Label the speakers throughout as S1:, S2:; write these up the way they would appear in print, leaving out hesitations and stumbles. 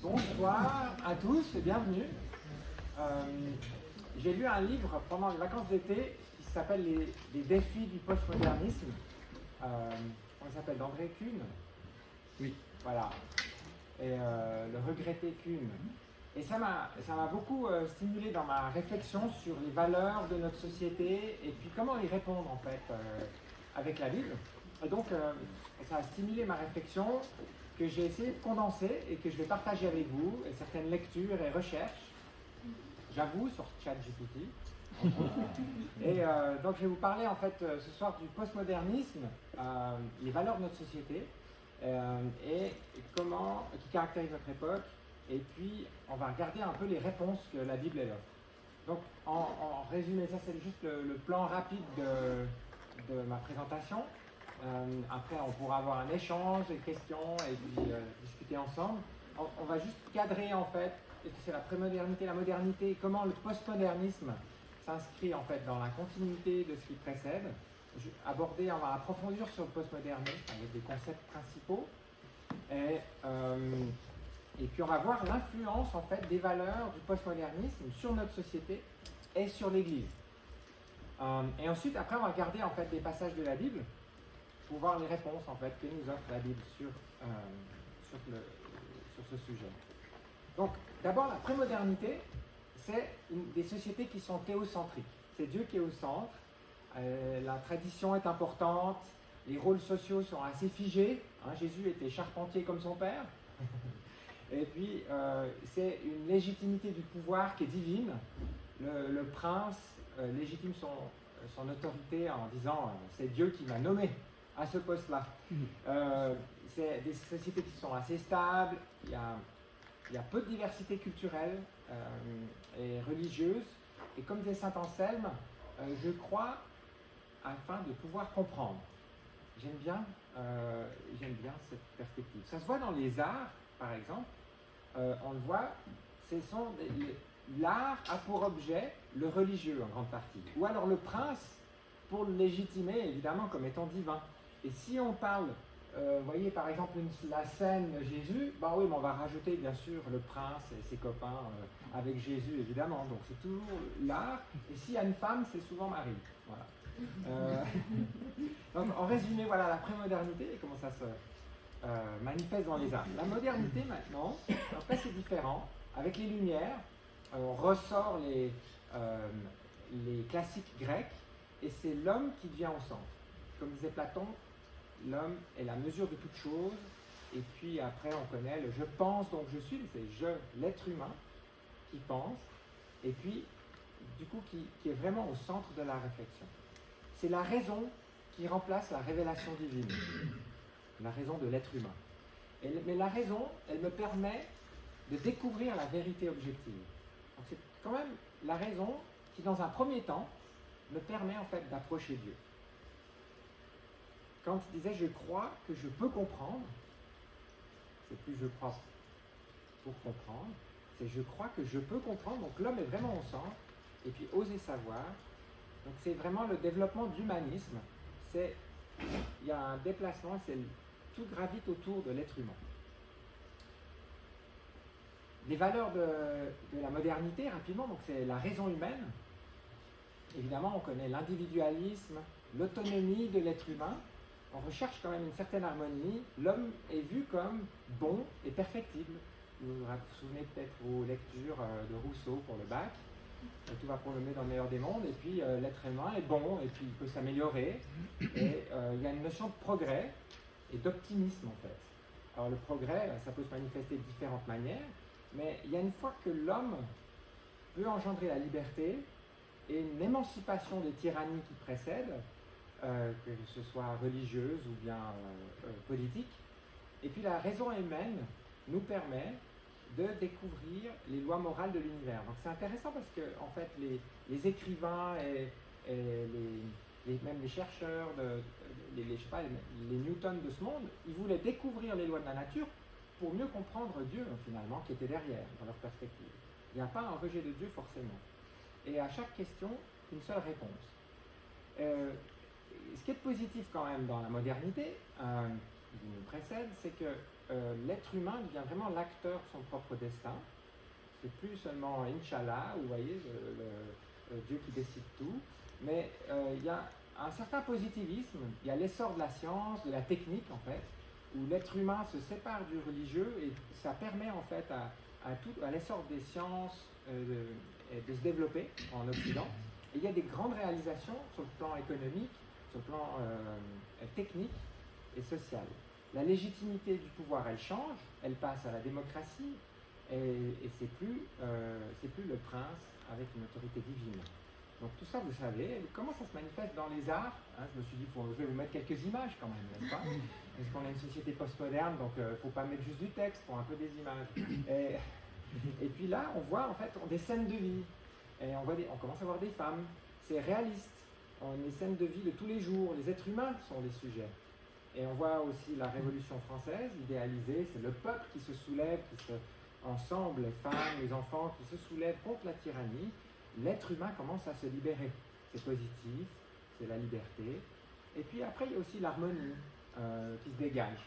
S1: Bonsoir à tous et bienvenue. J'ai lu un livre pendant les vacances d'été qui s'appelle les défis du postmodernisme. Comment il s'appelle, d'André Kuhn.
S2: Oui.
S1: Voilà. Et le regretté Kuhn. Et ça m'a beaucoup stimulé dans ma réflexion sur les valeurs de notre société et puis comment y répondre en fait avec la Bible. Et donc ça a stimulé ma réflexion que j'ai essayé de condenser et que je vais partager avec vous, et certaines lectures et recherches, j'avoue, sur ChatGPT. Et donc je vais vous parler en fait ce soir du postmodernisme, les valeurs de notre société et qui caractérisent notre époque. Et puis on va regarder un peu les réponses que la Bible elle offre. Donc en résumé, ça c'est juste le plan rapide de ma présentation. Après, on pourra avoir un échange, des questions et puis discuter ensemble. On va juste cadrer en fait, est-ce que c'est la prémodernité, la modernité, comment le postmodernisme s'inscrit en fait dans la continuité de ce qui précède. On va approfondir sur le postmodernisme avec des concepts principaux. Et puis on va voir l'influence en fait des valeurs du postmodernisme sur notre société et sur l'Église. Et ensuite, après, on va regarder en fait des passages de la Bible pour voir les réponses en fait que nous offre la Bible sur ce sujet. Donc, d'abord, la prémodernité, c'est des sociétés qui sont théocentriques. C'est Dieu qui est au centre, la tradition est importante, les rôles sociaux sont assez figés. Jésus était charpentier comme son père. Et puis, c'est une légitimité du pouvoir qui est divine. Le prince légitime son autorité en disant c'est Dieu qui m'a nommé à ce poste-là. C'est des sociétés qui sont assez stables, il y a peu de diversité culturelle et religieuse, et comme disait saint Anselme, je crois afin de pouvoir comprendre. J'aime bien cette perspective. Ça se voit dans les arts, par exemple, on le voit, l'art a pour objet le religieux en grande partie, ou alors le prince pour le légitimer évidemment comme étant divin. Et si on parle, vous voyez par exemple la scène Jésus, bah oui, mais on va rajouter bien sûr le prince et ses copains avec Jésus évidemment, donc c'est toujours l'art. Et s'il y a une femme, c'est souvent Marie. Voilà. Donc en résumé, voilà la prémodernité et comment ça se manifeste dans les arts. La modernité maintenant, après c'est différent. Avec les Lumières, on ressort les classiques grecs et c'est l'homme qui devient au centre. Comme disait Platon, l'homme est la mesure de toute chose, et puis après on connaît le je pense donc je suis, c'est l'être humain qui pense, et puis du coup qui est vraiment au centre de la réflexion. C'est la raison qui remplace la révélation divine, la raison de l'être humain. Mais la raison, elle me permet de découvrir la vérité objective. Donc c'est quand même la raison qui dans un premier temps me permet en fait d'approcher Dieu. Quand il disait « je crois que je peux comprendre », c'est plus « je crois pour comprendre », c'est « je crois que je peux comprendre ». Donc l'homme est vraiment au centre, et puis oser savoir. Donc c'est vraiment le développement de l'humanisme. Il y a un déplacement, tout gravite autour de l'être humain. Les valeurs de la modernité, rapidement, donc c'est la raison humaine. Évidemment, on connaît l'individualisme, l'autonomie de l'être humain. On recherche quand même une certaine harmonie. L'homme est vu comme bon et perfectible. Vous vous souvenez peut-être aux lectures de Rousseau pour le bac. Tout va pour le mieux dans le meilleur des mondes. Et puis l'être humain est bon et puis il peut s'améliorer. Et il y a une notion de progrès et d'optimisme en fait. Alors le progrès, ça peut se manifester de différentes manières. Mais il y a une fois que l'homme peut engendrer la liberté et une émancipation des tyrannies qui précèdent, que ce soit religieuse ou bien politique. Et puis la raison humaine nous permet de découvrir les lois morales de l'univers. Donc c'est intéressant parce que en fait les écrivains et même les chercheurs, les Newton de ce monde, ils voulaient découvrir les lois de la nature pour mieux comprendre Dieu finalement qui était derrière dans leur perspective. Il n'y a pas un rejet de Dieu forcément. Et à chaque question, une seule réponse. Ce qui est positif quand même dans la modernité, qui nous précède, c'est que l'être humain devient vraiment l'acteur de son propre destin. C'est plus seulement Inch'Allah, vous voyez, Dieu qui décide tout, mais il y a un certain positivisme, il y a l'essor de la science, de la technique en fait, où l'être humain se sépare du religieux et ça permet en fait à l'essor des sciences de se développer en Occident. Et il y a des grandes réalisations sur le plan économique, sur le plan technique et social. La légitimité du pouvoir, elle change, elle passe à la démocratie et c'est plus le prince avec une autorité divine. Donc tout ça, vous savez, comment ça se manifeste dans les arts, hein, je me suis dit, je vais vous mettre quelques images quand même, n'est-ce pas? Parce qu'on a une société postmoderne, donc il ne faut pas mettre juste du texte, il faut un peu des images. Et puis là, on voit en fait des scènes de vie, et on commence à voir des femmes, c'est réaliste, on a des scènes de vie de tous les jours, les êtres humains sont les sujets. Et on voit aussi la Révolution française, idéalisée, c'est le peuple qui se soulève, ensemble, les femmes, les enfants qui se soulèvent contre la tyrannie. L'être humain commence à se libérer. C'est positif, c'est la liberté. Et puis après, il y a aussi l'harmonie qui se dégage.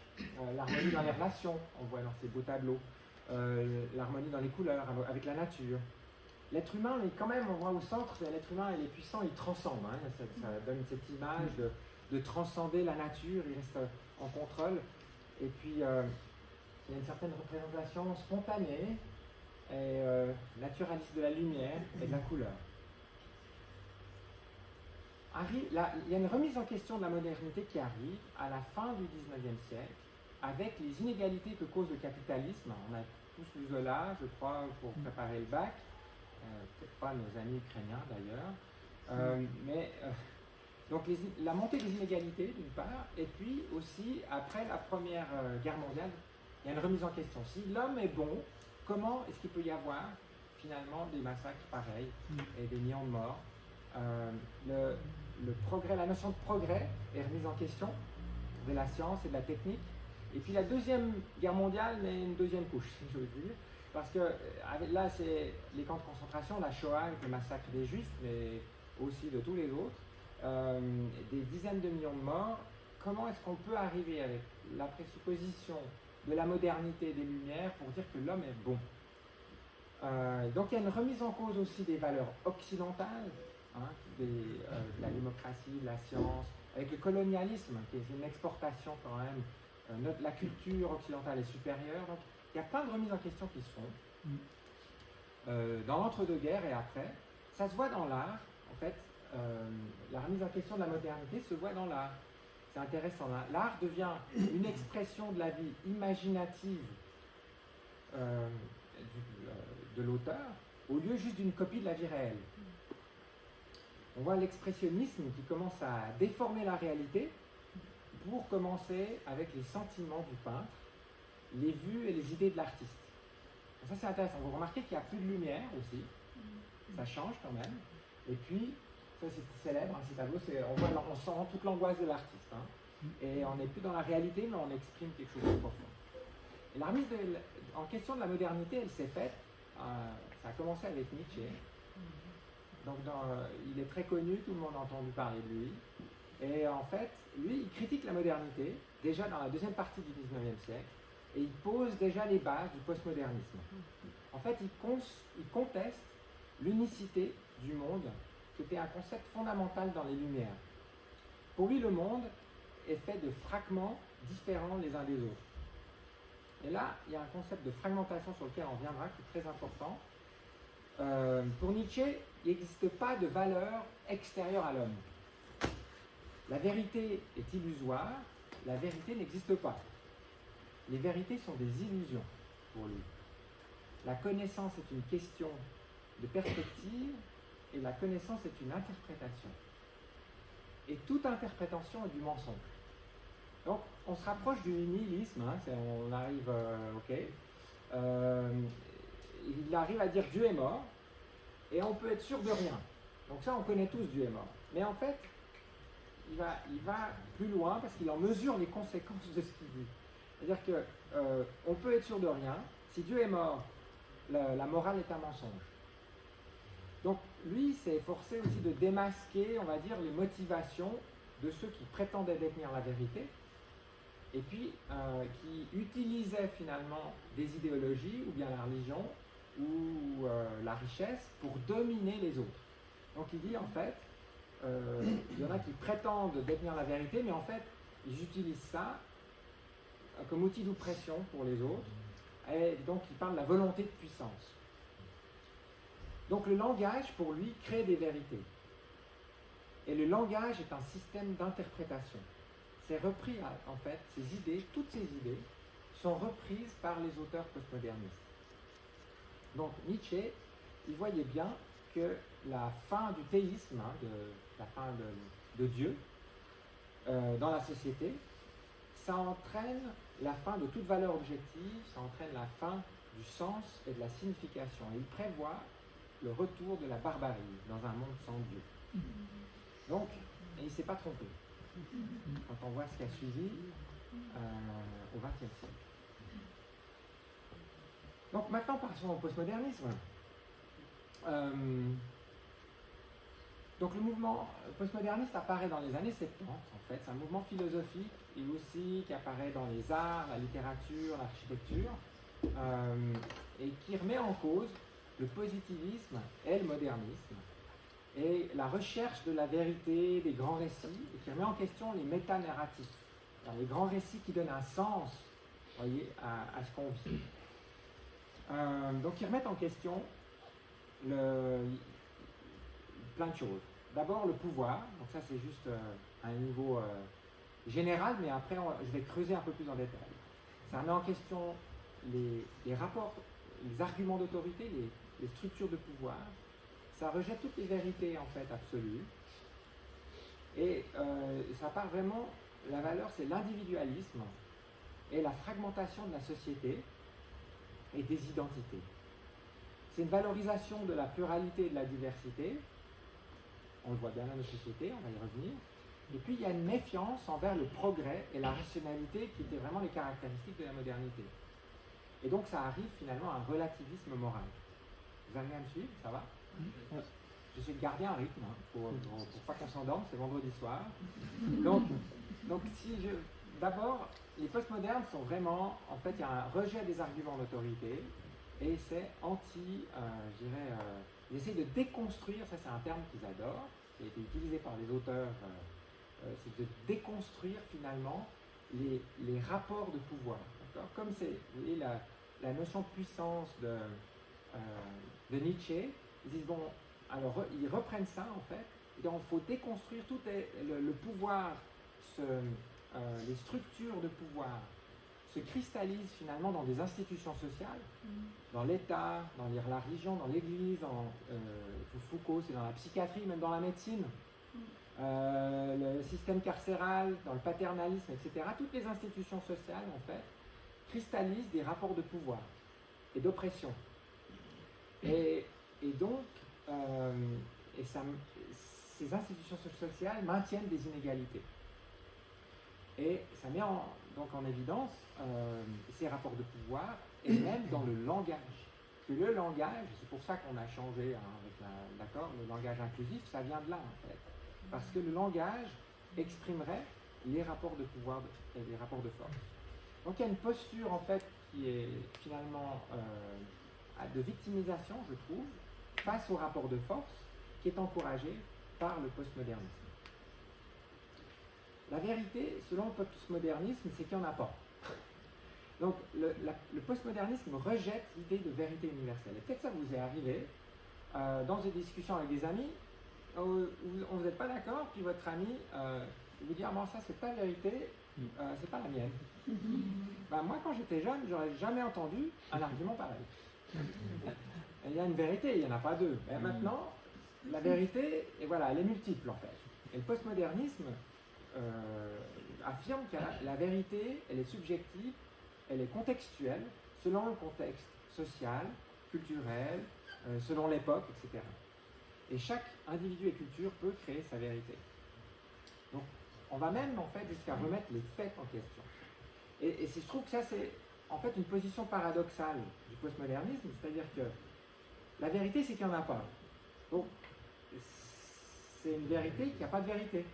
S1: L'harmonie dans les relations, on voit dans ces beaux tableaux. L'harmonie dans les couleurs, avec la nature. L'être humain, mais quand même, on voit au centre, l'être humain, il est puissant, il transcende. Hein, ça donne cette image de transcender la nature, il reste en contrôle. Et puis, il y a une certaine représentation spontanée et naturaliste de la lumière et de la couleur. Il y a une remise en question de la modernité qui arrive à la fin du XIXe siècle avec les inégalités que cause le capitalisme. On a tous lu Zola, je crois, pour préparer le bac, peut-être pas nos amis ukrainiens d'ailleurs, donc la montée des inégalités d'une part, et puis aussi après la Première Guerre mondiale, il y a une remise en question. Si l'homme est bon, comment est-ce qu'il peut y avoir finalement des massacres pareils et des millions de morts? Le progrès, la notion de progrès est remise en question de la science et de la technique. Et puis la Deuxième Guerre mondiale met une deuxième couche, si je veux dire, parce que là c'est les camps de concentration, la Shoah avec le massacre des Juifs, mais aussi de tous les autres, des dizaines de millions de morts. Comment est-ce qu'on peut arriver avec la présupposition de la modernité des Lumières pour dire que l'homme est bon? Donc il y a une remise en cause aussi des valeurs occidentales, hein, de la démocratie, de la science, avec le colonialisme, qui est une exportation quand même. La culture occidentale est supérieure. Donc il y a plein de remises en question qui se font. Dans l'entre-deux-guerres et après, ça se voit dans l'art, en fait. La remise en question de la modernité se voit dans l'art. C'est intéressant. L'art devient une expression de la vie imaginative de l'auteur, au lieu juste d'une copie de la vie réelle. On voit l'expressionnisme qui commence à déformer la réalité pour commencer avec les sentiments du peintre, les vues et les idées de l'artiste. Donc ça c'est intéressant. Vous remarquez qu'il n'y a plus de lumière aussi. Ça change quand même. Et puis, ça c'est célèbre, hein, ces tableaux, on sent toute l'angoisse de l'artiste. Hein. Et on n'est plus dans la réalité, mais on exprime quelque chose de profond. Et la remise en question de la modernité, elle s'est faite, ça a commencé avec Nietzsche. Donc il est très connu, tout le monde a entendu parler de lui. Et en fait, lui, il critique la modernité, déjà dans la deuxième partie du XIXe siècle, et il pose déjà les bases du postmodernisme. En fait, il conteste l'unicité du monde, qui était un concept fondamental dans les Lumières. Pour lui, le monde est fait de fragments différents les uns des autres. Et là, il y a un concept de fragmentation sur lequel on reviendra, qui est très important. Pour Nietzsche, il n'existe pas de valeur extérieure à l'homme. La vérité est illusoire, la vérité n'existe pas. Les vérités sont des illusions pour lui. La connaissance est une question de perspective et la connaissance est une interprétation. Et toute interprétation est du mensonge. Donc, on se rapproche du nihilisme, hein, on arrive, il arrive à dire Dieu est mort, et on peut être sûr de rien. Donc ça, on connaît tous Dieu est mort. Mais en fait, il va plus loin parce qu'il en mesure les conséquences de ce qu'il dit. C'est-à-dire qu'on peut être sûr de rien. Si Dieu est mort, la morale est un mensonge. Donc lui, s'est efforcé aussi de démasquer, on va dire, les motivations de ceux qui prétendaient détenir la vérité et puis qui utilisait finalement des idéologies, ou bien la religion, ou la richesse, pour dominer les autres. Donc il dit en fait, il y en a qui prétendent détenir la vérité, mais en fait, ils utilisent ça comme outil d'oppression pour les autres, et donc il parle de la volonté de puissance. Donc le langage, pour lui, crée des vérités. Et le langage est un système d'interprétation. C'est repris, en fait, ces idées, toutes ces idées, sont reprises par les auteurs postmodernistes. Donc Nietzsche, il voyait bien que la fin du théisme, la fin de Dieu, dans la société, ça entraîne la fin de toute valeur objective, ça entraîne la fin du sens et de la signification. Et il prévoit le retour de la barbarie dans un monde sans Dieu. Donc, il ne s'est pas trompé quand on voit ce qui a suivi au XXe siècle. Donc maintenant, passons au postmodernisme. Donc le mouvement postmoderniste apparaît dans les années 70, en fait. C'est un mouvement philosophique et aussi qui apparaît dans les arts, la littérature, l'architecture, et qui remet en cause le positivisme et le modernisme, et la recherche de la vérité des grands récits, et qui remet en question les métanarratifs, les grands récits qui donnent un sens, voyez, à ce qu'on vit. Donc ils remettent en question plein de choses. D'abord le pouvoir, donc ça c'est juste à un niveau général, mais après je vais creuser un peu plus en détail. Ça remet en question les rapports, les arguments d'autorité, les structures de pouvoir. Ça rejette toutes les vérités en fait absolues. Et ça part vraiment, la valeur c'est l'individualisme et la fragmentation de la société et des identités. C'est une valorisation de la pluralité et de la diversité. On le voit bien dans nos sociétés, on va y revenir. Et puis il y a une méfiance envers le progrès et la rationalité qui étaient vraiment les caractéristiques de la modernité. Et donc ça arrive finalement à un relativisme moral. Vous arrivez à me suivre, ça va? J'essaie de garder un rythme pour pas qu'on s'endorme, c'est vendredi soir. Donc d'abord, les postmodernes sont vraiment, en fait, il y a un rejet des arguments d'autorité et c'est ils essaient de déconstruire, ça c'est un terme qu'ils adorent, qui a été utilisé par les auteurs, c'est de déconstruire finalement les rapports de pouvoir. Comme c'est, vous voyez, la notion de puissance de Nietzsche, ils disent, bon, alors ils reprennent ça en fait, il faut déconstruire tout le pouvoir, les structures de pouvoir se cristallisent finalement dans des institutions sociales, dans l'État, dans la religion, dans l'Église, Foucault, c'est dans la psychiatrie, même dans la médecine, le système carcéral, dans le paternalisme, etc. Toutes les institutions sociales, en fait, cristallisent des rapports de pouvoir et d'oppression. Et donc, ces institutions sociales maintiennent des inégalités. Et ça met donc en évidence ces rapports de pouvoir, et même dans le langage. Que le langage, c'est pour ça qu'on a changé avec le langage inclusif, ça vient de là en fait. Parce que le langage exprimerait les rapports de pouvoir et les rapports de force. Donc il y a une posture en fait qui est finalement de victimisation, je trouve, face aux rapports de force, qui est encouragée par le postmodernisme. La vérité, selon le postmodernisme, c'est qu'il n'y en a pas. Donc le postmodernisme rejette l'idée de vérité universelle. Et peut-être ça vous est arrivé dans des discussions avec des amis où vous n'êtes pas d'accord, puis votre ami vous dit « Ah bon, ça c'est ta vérité, c'est pas la mienne. » Ben, moi quand j'étais jeune, j'aurais jamais entendu un argument pareil. Il y a une vérité, il n'y en a pas deux. Mais maintenant, la vérité, et voilà, elle est multiple en fait. Et le postmodernisme affirme que la vérité, elle est subjective, elle est contextuelle, selon le contexte social, culturel, selon l'époque, etc. Et chaque individu et culture peut créer sa vérité. Donc, on va même en fait jusqu'à remettre les faits en question. Et je trouve que ça, c'est en fait une position paradoxale du postmodernisme, c'est-à-dire que la vérité, c'est qu'il n'y en a pas. Donc, c'est une vérité qu'il n'y a pas de vérité.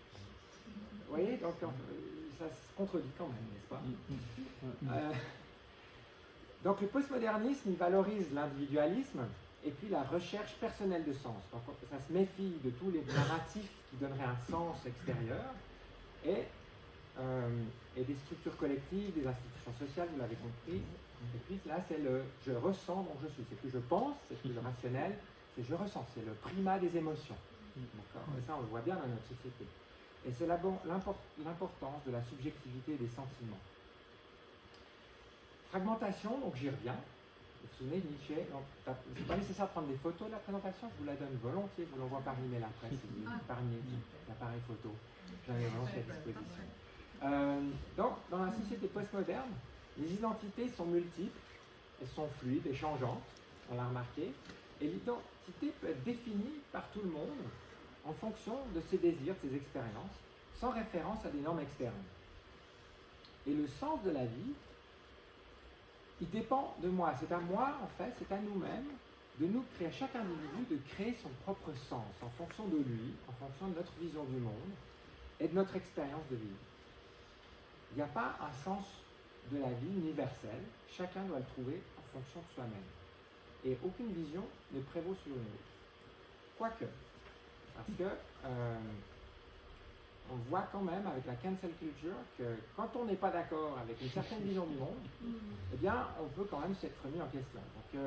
S1: Vous voyez, donc ça se contredit quand même, n'est-ce pas? Donc le postmodernisme, il valorise l'individualisme et puis la recherche personnelle de sens. Donc ça se méfie de tous les narratifs qui donneraient un sens extérieur et des structures collectives, des institutions sociales, vous l'avez compris. Et puis là, c'est le « je ressens, donc je suis ». C'est plus je pense, c'est plus le rationnel, c'est je ressens, c'est le primat des émotions. D'accord. Et ça, on le voit bien dans notre société. Et c'est l'importance de la subjectivité des sentiments. Fragmentation, donc j'y reviens. Vous vous souvenez de Nietzsche? C'est pas nécessaire de prendre des photos de la présentation, je vous la donne volontiers, je vous l'envoie par email après, si vous épargnez l'appareil photo. J'en ai volontiers à disposition. Donc, dans la société postmoderne, les identités sont multiples, elles sont fluides et changeantes, on l'a remarqué, et l'identité peut être définie par tout le monde en fonction de ses désirs, de ses expériences, sans référence à des normes externes. Et le sens de la vie, il dépend de moi. C'est à moi, en fait, c'est à nous-mêmes de nous créer, à chaque individu, de créer son propre sens en fonction de lui, en fonction de notre vision du monde et de notre expérience de vie. Il n'y a pas un sens de la vie universel, chacun doit le trouver en fonction de soi-même. Et aucune vision ne prévaut sur une autre. Quoique, parce que on voit quand même avec la cancel culture que quand on n'est pas d'accord avec une certaine vision du monde, eh bien, on peut quand même s'être remis en question. Donc,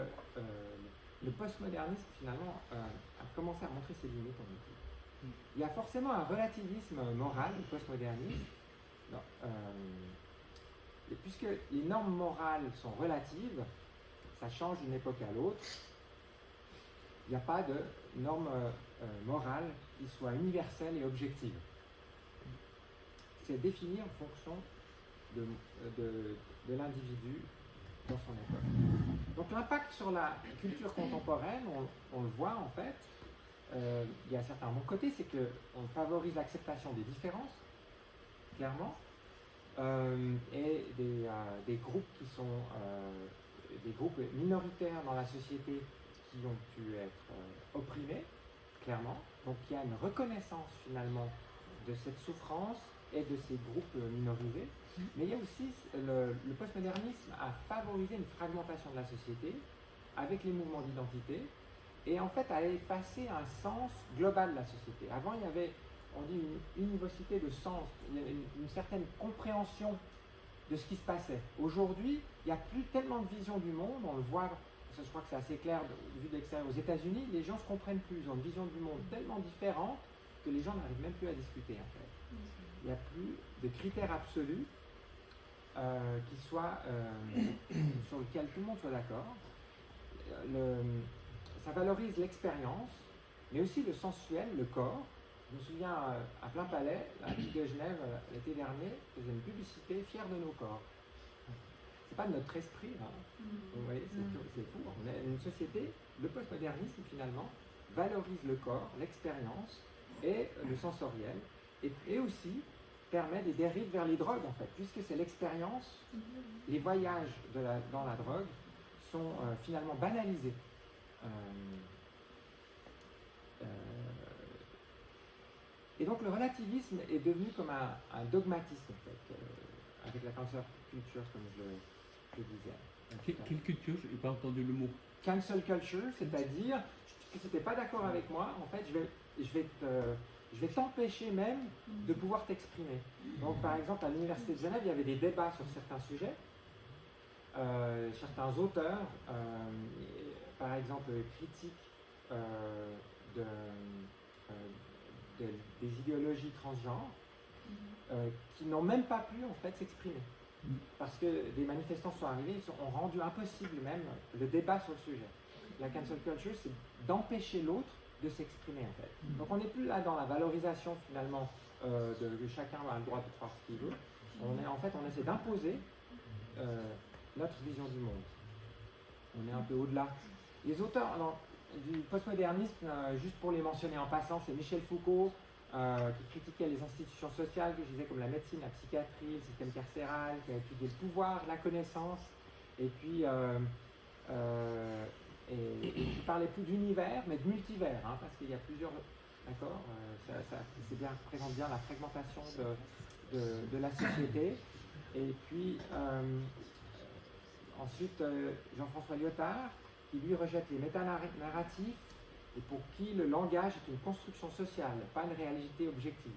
S1: le postmodernisme, finalement, a commencé à montrer ses limites, on dit. Il y a forcément un relativisme moral du postmodernisme. Et puisque les normes morales sont relatives, ça change d'une époque à l'autre, il n'y a pas de normes morales qui soient universelles et objectives. C'est défini en fonction de l'individu dans son époque. Donc l'impact sur la culture contemporaine, on le voit en fait, il y a certains bons côtés, c'est qu'on favorise l'acceptation des différences, clairement, et des groupes qui sont des groupes minoritaires dans la société qui ont pu être opprimés, clairement. Donc il y a une reconnaissance finalement de cette souffrance et de ces groupes minorisés. Mais il y a aussi le postmodernisme a favorisé une fragmentation de la société avec les mouvements d'identité et en fait a effacé un sens global de la société. Avant, il y avait, on dit, une univocité de sens, il y avait une certaine compréhension de ce qui se passait. Aujourd'hui, il n'y a plus tellement de vision du monde, on le voit, ça, je crois que c'est assez clair vu de l'extérieur. Aux États-Unis, les gens ne se comprennent plus, ils ont une vision du monde tellement différente que les gens n'arrivent même plus à discuter en fait. Il n'y a plus de critères absolus qui soient sur lesquels tout le monde soit d'accord. Ça valorise l'expérience, mais aussi le sensuel, le corps. Je me souviens à plein palais, la ville de Genève l'été dernier, faisait une publicité fière de nos corps. C'est pas de notre esprit, hein. Vous voyez, c'est fou. On est une société, le postmodernisme finalement valorise le corps, l'expérience et le sensoriel, et aussi permet des dérives vers les drogues en fait, puisque c'est l'expérience, les voyages dans la drogue sont finalement banalisés. Et donc le relativisme est devenu comme un dogmatisme en fait, avec la cancel culture comme je disais.
S2: Quelle culture? Je n'ai pas entendu le mot.
S1: Cancel culture, c'est-à-dire que si tu n'es pas d'accord avec moi, en fait je vais t'empêcher même de pouvoir t'exprimer. Donc par exemple à l'Université de Genève, il y avait des débats sur certains sujets. Certains auteurs, par exemple critiques des idéologies transgenres, qui n'ont même pas pu en fait s'exprimer. Parce que des manifestants sont arrivés, ont rendu impossible même le débat sur le sujet. La cancel culture, c'est d'empêcher l'autre de s'exprimer en fait. Donc on n'est plus là dans la valorisation finalement de chacun a le droit de croire ce qu'il veut. On essaie d'imposer notre vision du monde. On est un peu au-delà. Les auteurs du postmodernisme, juste pour les mentionner en passant, c'est Michel Foucault qui critiquait les institutions sociales, que je disais comme la médecine, la psychiatrie, le système carcéral, qui a étudié le pouvoir, la connaissance, et puis et qui parlait plus d'univers, mais de multivers, hein, parce qu'il y a plusieurs. D'accord, c'est bien, représente bien la fragmentation de la société. Et puis ensuite Jean-François Lyotard, qui lui rejette les métanarratifs et pour qui le langage est une construction sociale, pas une réalité objective.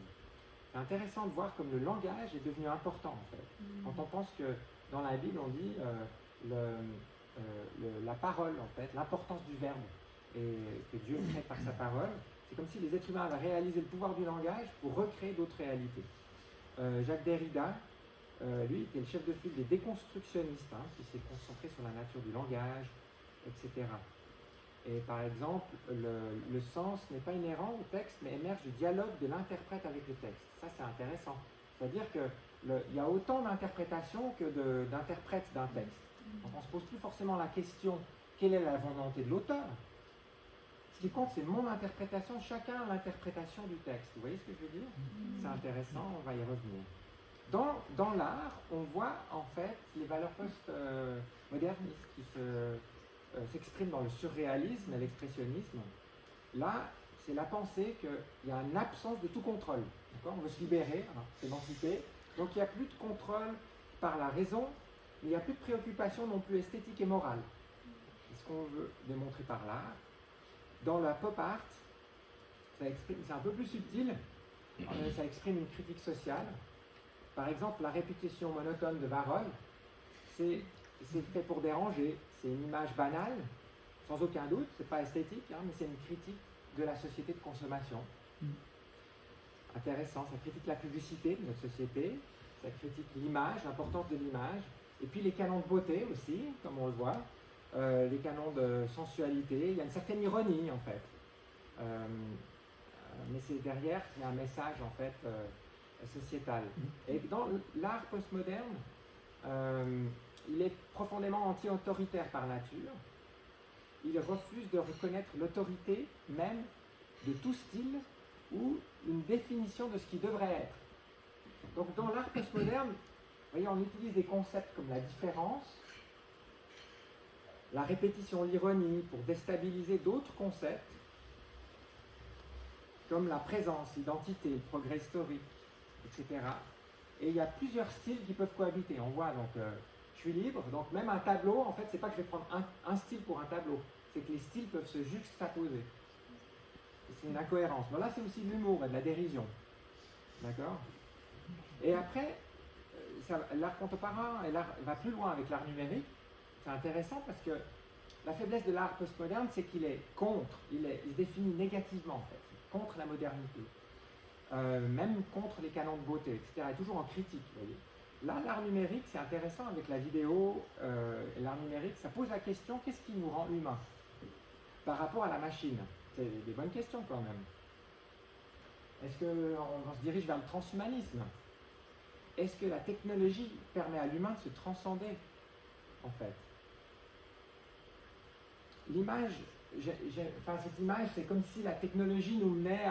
S1: C'est intéressant de voir comme le langage est devenu important en fait. Quand on pense que dans la Bible on dit la parole en fait, l'importance du verbe et que Dieu crée par sa parole, c'est comme si les êtres humains avaient réalisé le pouvoir du langage pour recréer d'autres réalités. Jacques Derrida, lui, était le chef de file des déconstructionnistes, qui s'est concentré sur la nature du langage, etc. Et par exemple, le sens n'est pas inhérent au texte, mais émerge du dialogue de l'interprète avec le texte. Ça, c'est intéressant. C'est-à-dire qu'il y a autant d'interprétations que d'interprètes d'un texte. Donc on ne se pose plus forcément la question, quelle est la volonté de l'auteur? Ce qui compte, c'est mon interprétation, chacun a l'interprétation du texte. Vous voyez ce que je veux dire? C'est intéressant, on va y revenir. Dans l'art, on voit en fait les valeurs post-modernistes qui s'expriment dans le surréalisme et l'expressionnisme. Là, c'est la pensée qu'il y a une absence de tout contrôle. On veut se libérer, s'émanciper. Donc il n'y a plus de contrôle par la raison, mais il n'y a plus de préoccupation non plus esthétique et morale. C'est ce qu'on veut démontrer par l'art. Dans la pop art, c'est un peu plus subtil, ça exprime une critique sociale. Par exemple, la répétition monotone de Warhol, c'est fait pour déranger, c'est une image banale, sans aucun doute, c'est pas esthétique, mais c'est une critique de la société de consommation. Intéressant, ça critique la publicité de notre société, ça critique l'image, l'importance de l'image, et puis les canons de beauté aussi, comme on le voit. Les canons de sensualité, il y a une certaine ironie en fait. Mais c'est derrière, il y a un message en fait sociétal. Et dans l'art postmoderne, il est profondément anti-autoritaire par nature. Il refuse de reconnaître l'autorité même de tout style ou une définition de ce qui devrait être. Donc dans l'art postmoderne, vous voyez, on utilise des concepts comme la différence, la répétition, l'ironie, pour déstabiliser d'autres concepts, comme la présence, l'identité, le progrès historique, etc. Et il y a plusieurs styles qui peuvent cohabiter. On voit donc, je suis libre, donc même un tableau, en fait, c'est pas que je vais prendre un style pour un tableau, c'est que les styles peuvent se juxtaposer. C'est une incohérence. Mais là, c'est aussi de l'humour et de la dérision. D'accord? Et après, l'art contemporain et l'art va plus loin avec l'art numérique. C'est intéressant parce que la faiblesse de l'art postmoderne, c'est qu'il est contre, il se définit négativement en fait, contre la modernité, même contre les canons de beauté, etc. Et toujours en critique, vous voyez. Là, l'art numérique, c'est intéressant avec la vidéo et l'art numérique, ça pose la question, qu'est-ce qui nous rend humains par rapport à la machine? C'est des bonnes questions quand même. Est-ce qu'on se dirige vers le transhumanisme? Est-ce que la technologie permet à l'humain de se transcender, en fait? L'image, cette image, c'est comme si la technologie nous menait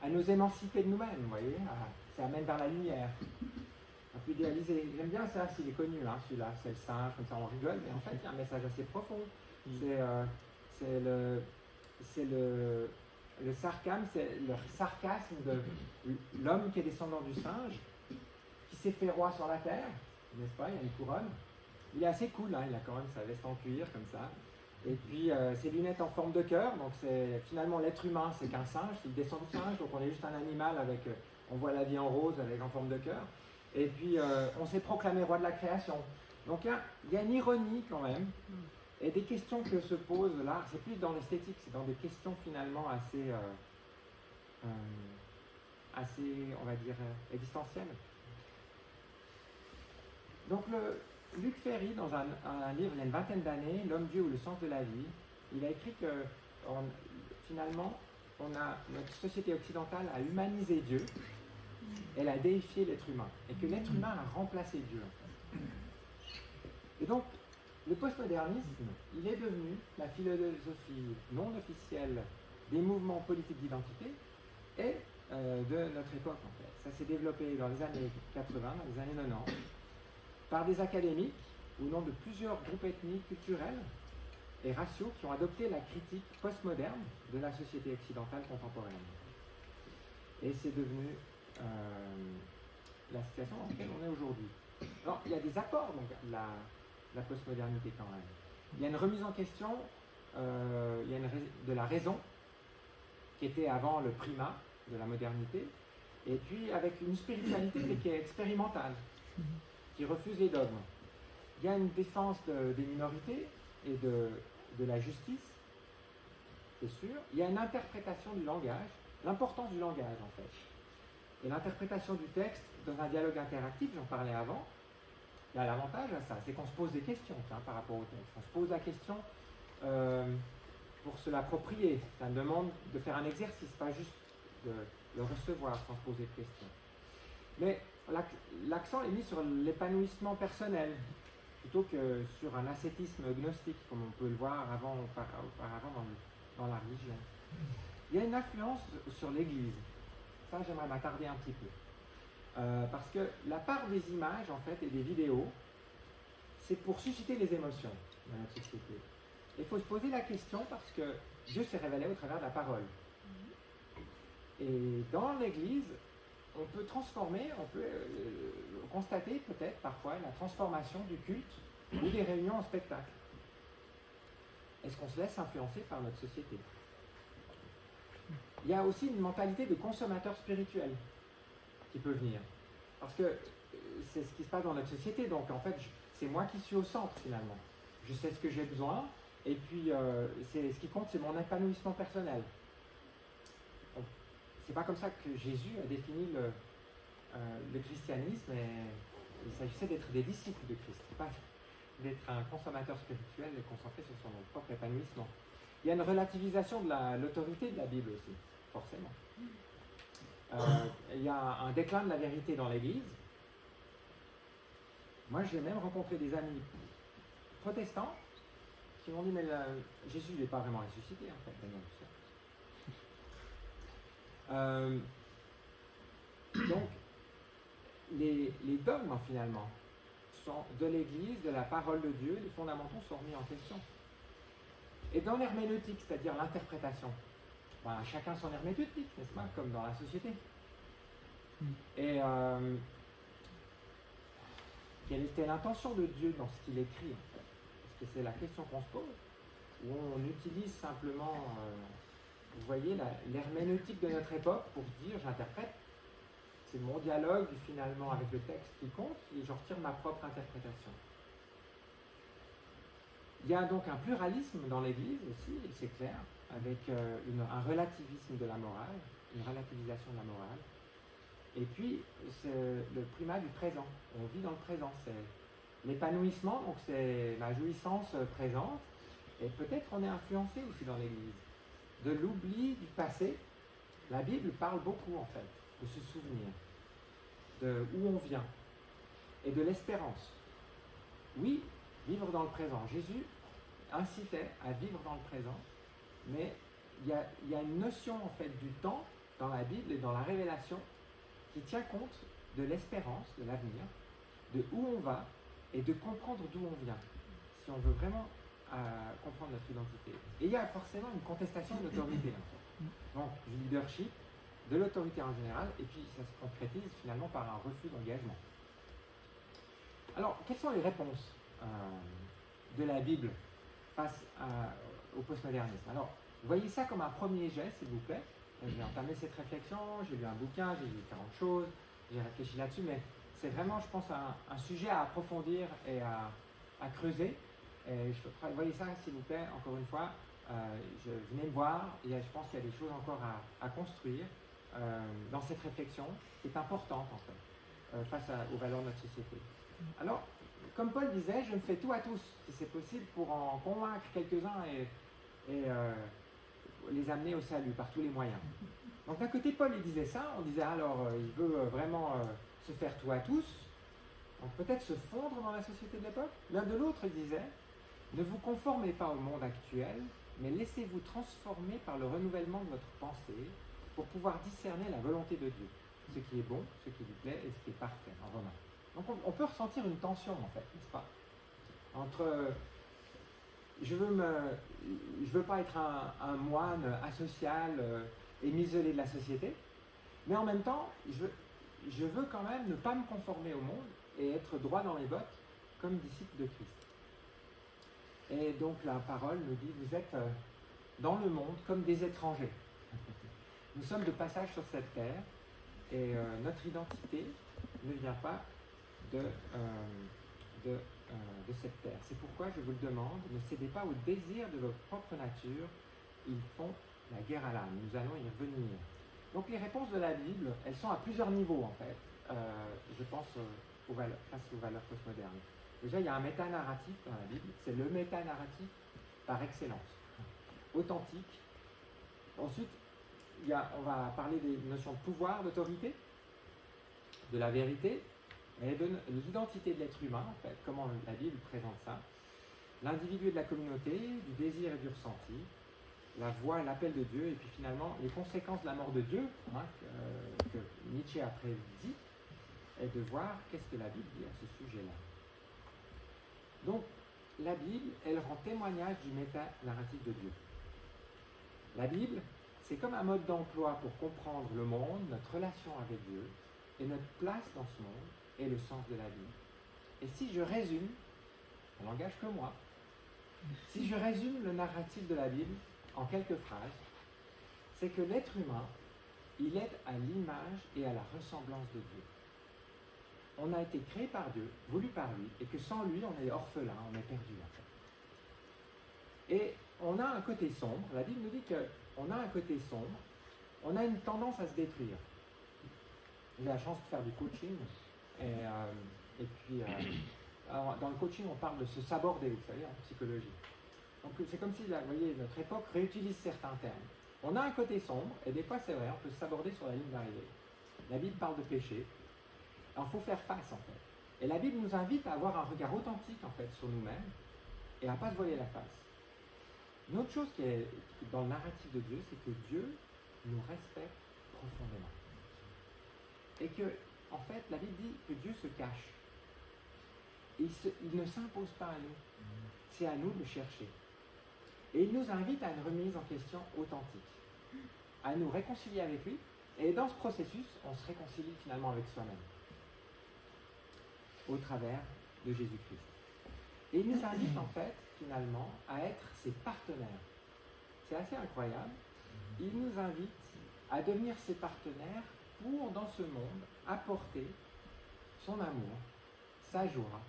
S1: à nous émanciper de nous-mêmes, vous voyez, ça amène vers la lumière. Un peu idéalisé. J'aime bien ça, s'il est connu, celui-là, c'est le singe, comme ça on rigole, mais en fait, il y a un message assez profond. C'est le sarcasme de l'homme qui est descendant du singe, qui s'est fait roi sur la terre, n'est-ce pas? Il y a une couronne. Il est assez cool, il a quand même sa veste en cuir, comme ça. Et puis ses lunettes en forme de cœur, donc c'est finalement l'être humain, c'est qu'un singe, il descend du singe, donc on est juste un animal avec, on voit la vie en rose avec en forme de cœur. Et puis on s'est proclamé roi de la création. Donc il y a une ironie quand même, et des questions que se pose l'art, c'est plus dans l'esthétique, c'est dans des questions finalement assez, on va dire, existentielles. Donc Luc Ferry, dans un livre il y a une vingtaine d'années, L'homme, Dieu ou le sens de la vie, il a écrit que finalement, notre société occidentale a humanisé Dieu, elle a déifié l'être humain, et que l'être humain a remplacé Dieu. En fait. Et donc, le postmodernisme, il est devenu la philosophie non officielle des mouvements politiques d'identité et de notre époque, en fait. Ça s'est développé dans les années 80, dans les années 90, par des académiques au nom de plusieurs groupes ethniques, culturels et raciaux qui ont adopté la critique postmoderne de la société occidentale contemporaine. Et c'est devenu la situation dans laquelle on est aujourd'hui. Alors, il y a des apports donc, de la postmodernité quand même. Il y a une remise en question de la raison, qui était avant le primat de la modernité, et puis avec une spiritualité mais qui est expérimentale, qui refuse les dogmes. Il y a une défense des minorités et de la justice, c'est sûr. Il y a une interprétation du langage, l'importance du langage en fait. Et l'interprétation du texte dans un dialogue interactif, j'en parlais avant, il y a l'avantage à ça, c'est qu'on se pose des questions par rapport au texte. On se pose la question pour se l'approprier. Ça demande de faire un exercice, pas juste de le recevoir sans se poser de questions. Mais l'accent est mis sur l'épanouissement personnel, plutôt que sur un ascétisme gnostique, comme on peut le voir auparavant dans la religion. Il y a une influence sur l'Église. Ça, j'aimerais m'attarder un petit peu. Parce que la part des images, en fait, et des vidéos, c'est pour susciter les émotions dans notre société. Il faut se poser la question parce que Dieu s'est révélé au travers de la parole. Et dans l'Église, on peut transformer, on peut constater peut-être parfois la transformation du culte ou des réunions en spectacle. Est-ce qu'on se laisse influencer par notre société? Il y a aussi une mentalité de consommateur spirituel qui peut venir. Parce que c'est ce qui se passe dans notre société, donc en fait, c'est moi qui suis au centre finalement. Je sais ce que j'ai besoin, et puis ce qui compte, c'est mon épanouissement personnel. C'est pas comme ça que Jésus a défini le christianisme, et il s'agissait d'être des disciples de Christ, pas d'être un consommateur spirituel et concentré sur son propre épanouissement. Il y a une relativisation de l'autorité de la Bible aussi, forcément. Il y a un déclin de la vérité dans l'Église. Moi, j'ai même rencontré des amis protestants qui m'ont dit, mais Jésus n'est pas vraiment ressuscité, en fait, donc, les dogmes, finalement, de l'Église, de la parole de Dieu, les fondamentaux sont remis en question. Et dans l'herméneutique, c'est-à-dire l'interprétation, chacun son herméneutique, n'est-ce pas, comme dans la société. Et quelle était l'intention de Dieu dans ce qu'il écrit, en fait? Parce que c'est la question qu'on se pose, où on utilise simplement, vous voyez, l'herméneutique de notre époque pour se dire, j'interprète, c'est mon dialogue finalement avec le texte qui compte, et j'en retire ma propre interprétation. Il y a donc un pluralisme dans l'Église aussi, c'est clair, avec un relativisme de la morale, une relativisation de la morale. Et puis, c'est le primat du présent. On vit dans le présent. C'est l'épanouissement, donc c'est la jouissance présente. Et peut-être on est influencé aussi dans l'Église. De l'oubli du passé, la Bible parle beaucoup en fait, de se souvenir, de où on vient, et de l'espérance. Oui, vivre dans le présent. Jésus incitait à vivre dans le présent, mais il y a une notion en fait du temps dans la Bible et dans la révélation qui tient compte de l'espérance, de l'avenir, de où on va et de comprendre d'où on vient, si on veut vraiment comprendre notre identité. Et il y a forcément une contestation de l'autorité, donc du leadership, de l'autorité en général, et puis ça se concrétise finalement par un refus d'engagement. Alors, quelles sont les réponses de la Bible face au postmodernisme? Alors, voyez ça comme un premier geste, s'il vous plaît. J'ai entamé cette réflexion, j'ai lu un bouquin, j'ai lu différentes choses, j'ai réfléchi là-dessus, mais c'est vraiment, je pense, un sujet à approfondir et à creuser. Et voyez ça, s'il vous plaît, encore une fois, venez me voir, et je pense qu'il y a des choses encore à construire dans cette réflexion, qui est importante, en fait, face aux valeurs de notre société. Alors, comme Paul disait, je me fais tout à tous, si c'est possible, pour en convaincre quelques-uns et les amener au salut par tous les moyens. Donc d'un côté, Paul il disait ça, on disait alors il veut vraiment se faire tout à tous, donc peut-être se fondre dans la société de l'époque. L'un de l'autre il disait, ne vous conformez pas au monde actuel, mais laissez-vous transformer par le renouvellement de votre pensée pour pouvoir discerner la volonté de Dieu, ce qui est bon, ce qui lui plaît et ce qui est parfait en Romains. Donc on peut ressentir une tension en fait, n'est-ce pas, entre je veux pas être un moine asocial et m'isoler de la société, mais en même temps, je veux quand même ne pas me conformer au monde et être droit dans mes bottes comme disciple de Christ. Et donc la parole nous dit, vous êtes dans le monde comme des étrangers. Nous sommes de passage sur cette terre et notre identité ne vient pas de cette terre. C'est pourquoi je vous le demande, ne cédez pas aux désirs de votre propre nature, ils font la guerre à l'âme. Nous allons y revenir. Donc les réponses de la Bible, elles sont à plusieurs niveaux en fait, je pense face aux valeurs postmodernes. Déjà, il y a un métanarratif dans la Bible, c'est le métanarratif par excellence, authentique. Ensuite, on va parler des notions de pouvoir, d'autorité, de la vérité, et de l'identité de l'être humain, en fait, comment la Bible présente ça, l'individu et de la communauté, du désir et du ressenti, la voix et l'appel de Dieu, et puis finalement les conséquences de la mort de Dieu, hein, que Nietzsche a prédit, et de voir qu'est-ce que la Bible dit à ce sujet-là. Donc, la Bible, elle rend témoignage du méta-narratif de Dieu. La Bible, c'est comme un mode d'emploi pour comprendre le monde, notre relation avec Dieu, et notre place dans ce monde, et le sens de la vie. Et si je résume, on n'engage que moi, si je résume le narratif de la Bible en quelques phrases, c'est que l'être humain, il est à l'image et à la ressemblance de Dieu. On a été créé par Dieu, voulu par lui, et que sans lui, on est orphelin, on est perdu en fait. Et on a un côté sombre, la Bible nous dit qu'on a un côté sombre, on a une tendance à se détruire. J'ai la chance de faire du coaching, et puis alors, dans le coaching, on parle de se saborder, vous savez, en psychologie. Donc c'est comme si, là, vous voyez, notre époque réutilise certains termes. On a un côté sombre, et des fois c'est vrai, on peut se saborder sur la ligne d'arrivée. La Bible parle de péché. Il faut faire face en fait. Et la Bible nous invite à avoir un regard authentique en fait sur nous-mêmes et à ne pas se voiler la face. Une autre chose qui est dans le narratif de Dieu, c'est que Dieu nous respecte profondément. Et que, en fait, la Bible dit que Dieu se cache. Il ne s'impose pas à nous. C'est à nous de le chercher. Et il nous invite à une remise en question authentique. À nous réconcilier avec lui. Et dans ce processus, on se réconcilie finalement avec soi-même. Au travers de Jésus-Christ. Et il nous invite en fait, finalement, à être ses partenaires. C'est assez incroyable. Il nous invite à devenir ses partenaires pour, dans ce monde, apporter son amour, sa joie,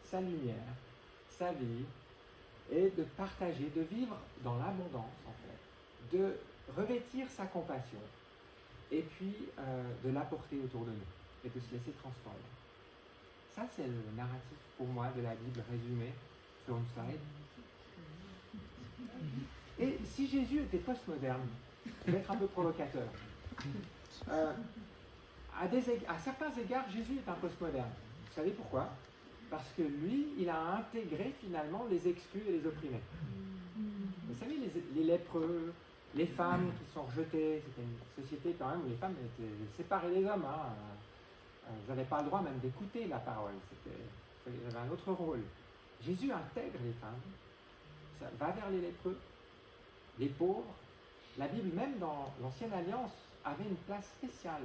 S1: sa lumière, sa vie, et de partager, de vivre dans l'abondance, en fait, de revêtir sa compassion, et puis de l'apporter autour de nous, et de se laisser transformer. Ça, c'est le narratif pour moi de la Bible résumé sur une slide. Et si Jésus était postmoderne, je vais être un peu provocateur. À certains égards, Jésus est un postmoderne. Vous savez pourquoi? Parce que lui, il a intégré finalement les exclus et les opprimés. Vous savez, les lépreux, les femmes qui sont rejetées, c'était une société quand même où les femmes étaient séparées des hommes. Hein. Vous n'avez pas le droit même d'écouter la parole, ils avaient un autre rôle. Jésus intègre les femmes, ça va vers les lépreux, les pauvres. La Bible, même dans l'Ancienne Alliance, avait une place spéciale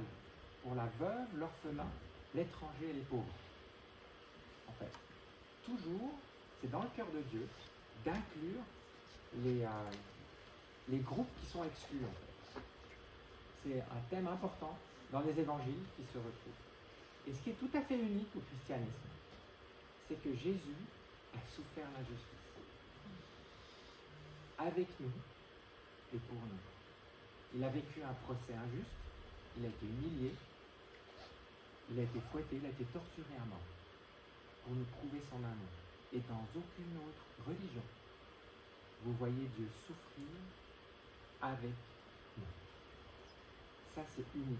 S1: pour la veuve, l'orphelin, l'étranger et les pauvres. En fait, toujours, c'est dans le cœur de Dieu d'inclure les groupes qui sont exclus. En fait. C'est un thème important dans les évangiles qui se retrouvent. Et ce qui est tout à fait unique au christianisme, c'est que Jésus a souffert l'injustice. Avec nous et pour nous. Il a vécu un procès injuste, il a été humilié, il a été fouetté, il a été torturé à mort pour nous prouver son amour. Et dans aucune autre religion, vous voyez Dieu souffrir avec nous. Ça, c'est unique.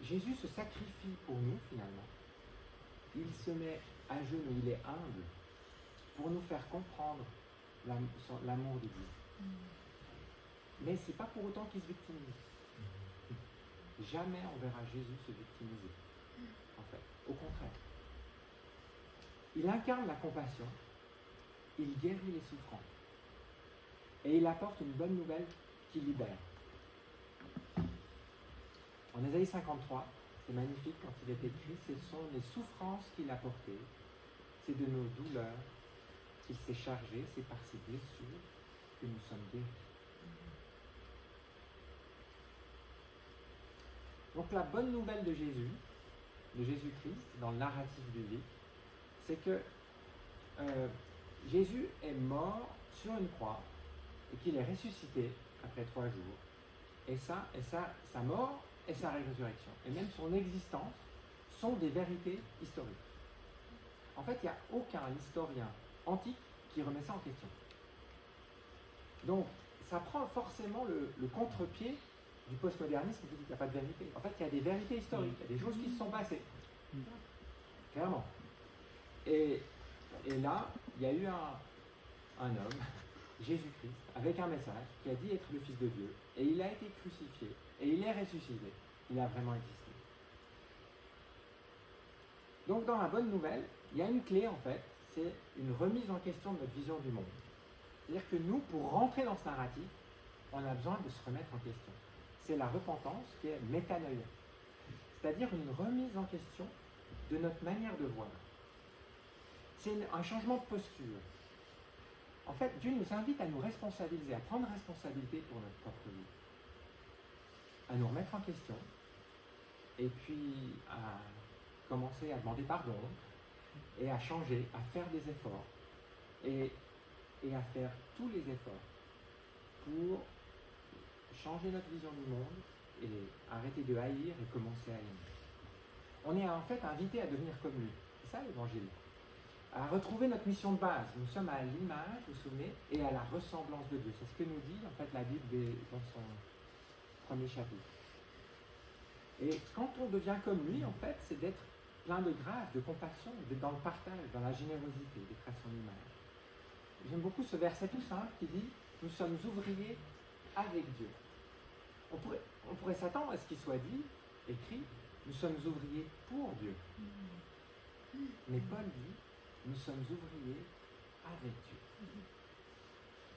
S1: Jésus se sacrifie pour nous, finalement. Il se met à genoux, il est humble pour nous faire comprendre l'amour de Dieu. Mais ce n'est pas pour autant qu'il se victimise. Jamais on verra Jésus se victimiser, en fait. Au contraire. Il incarne la compassion, il guérit les souffrants et il apporte une bonne nouvelle qui libère. En Ésaïe 53, c'est magnifique quand il est écrit, ce sont les souffrances qu'il a portées, c'est de nos douleurs qu'il s'est chargé, c'est par ses blessures que nous sommes guéris. Donc la bonne nouvelle de Jésus-Christ, dans le narratif biblique, c'est que Jésus est mort sur une croix et qu'il est ressuscité après 3 jours. Et sa mort et sa résurrection, et même son existence, sont des vérités historiques. En fait, il n'y a aucun historien antique qui remet ça en question. Donc, ça prend forcément le contre-pied du postmodernisme qui dit qu'il n'y a pas de vérité. En fait, il y a des vérités historiques, il y a des choses qui se sont passées. Clairement. Et là, il y a eu un homme, Jésus-Christ, avec un message qui a dit être le Fils de Dieu, et il a été crucifié, et il est ressuscité. Il a vraiment existé. Donc, dans la bonne nouvelle, il y a une clé, en fait, c'est une remise en question de notre vision du monde. C'est-à-dire que nous, pour rentrer dans ce narratif, on a besoin de se remettre en question. C'est la repentance qui est métanoïa, c'est-à-dire une remise en question de notre manière de voir. C'est un changement de posture. En fait, Dieu nous invite à nous responsabiliser, à prendre responsabilité pour notre propre vie, à nous remettre en question, et puis à commencer à demander pardon, et à changer, à faire des efforts, et à faire tous les efforts pour changer notre vision du monde et arrêter de haïr et commencer à aimer. On est en fait invité à devenir comme lui. C'est ça l'évangile. À retrouver notre mission de base. Nous sommes à l'image, vous vous souvenez, et à la ressemblance de Dieu. C'est ce que nous dit en fait la Bible dans son premier chapitre. Et quand on devient comme lui, en fait, c'est d'être plein de grâce, de compassion, d'être dans le partage, dans la générosité, d'être à son image. J'aime beaucoup ce verset tout simple qui dit « Nous sommes ouvriers avec Dieu ». On pourrait s'attendre à ce qu'il soit dit, écrit « Nous sommes ouvriers pour Dieu ». Mais Paul dit « Nous sommes ouvriers avec Dieu ».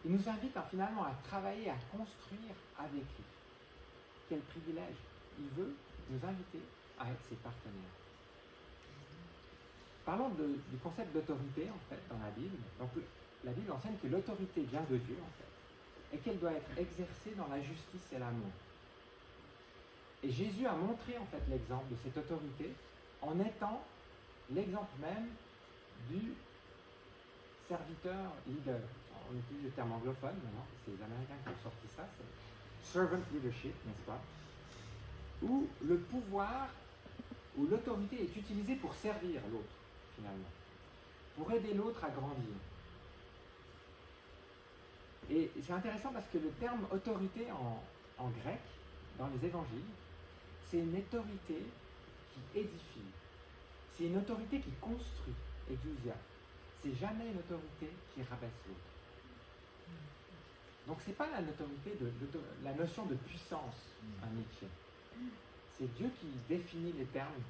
S1: Il nous invite finalement à travailler, à construire avec lui. Quel privilège! Il veut nous inviter à être ses partenaires. Parlons du concept d'autorité, en fait, dans la Bible. Donc, la Bible enseigne que l'autorité vient de Dieu, en fait, et qu'elle doit être exercée dans la justice et l'amour. Et Jésus a montré, en fait, l'exemple de cette autorité en étant l'exemple même du serviteur leader. On utilise le terme anglophone maintenant, c'est les Américains qui ont sorti ça, c'est servant leadership, n'est-ce pas? Où le pouvoir, où l'autorité est utilisée pour servir l'autre, finalement, pour aider l'autre à grandir. Et c'est intéressant parce que le terme autorité en grec, dans les évangiles, c'est une autorité qui édifie. C'est une autorité qui construit, exousia. C'est jamais une autorité qui rabaisse l'autre. Donc c'est pas la notion de puissance, un Nietzsche. C'est Dieu qui définit les termes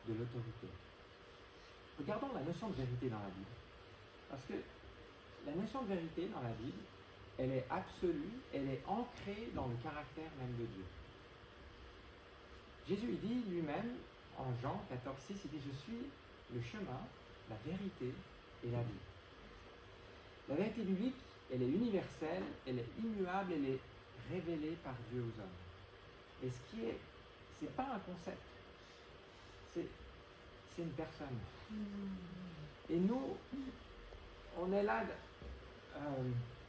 S1: de l'autorité. Regardons la notion de vérité dans la Bible. Parce que la notion de vérité dans la Bible, elle est absolue, elle est ancrée dans le caractère même de Dieu. Jésus il dit lui-même, en Jean 14,6, il dit « Je suis le chemin, la vérité et la vie ». La vérité biblique, elle est universelle, elle est immuable, elle est révélée par Dieu aux hommes. Et c'est pas un concept, c'est une personne. Et nous, on est là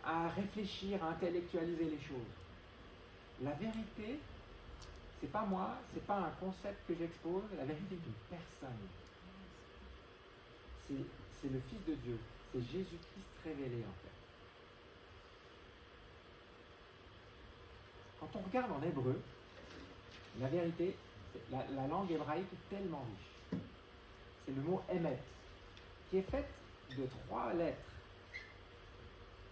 S1: à réfléchir, à intellectualiser les choses. La vérité, c'est pas moi, c'est pas un concept que j'expose, la vérité est une personne. C'est le Fils de Dieu, c'est Jésus-Christ révélé en fait. Quand on regarde en hébreu, la vérité, la langue hébraïque est tellement riche. C'est le mot Emet, qui est faite de 3 lettres.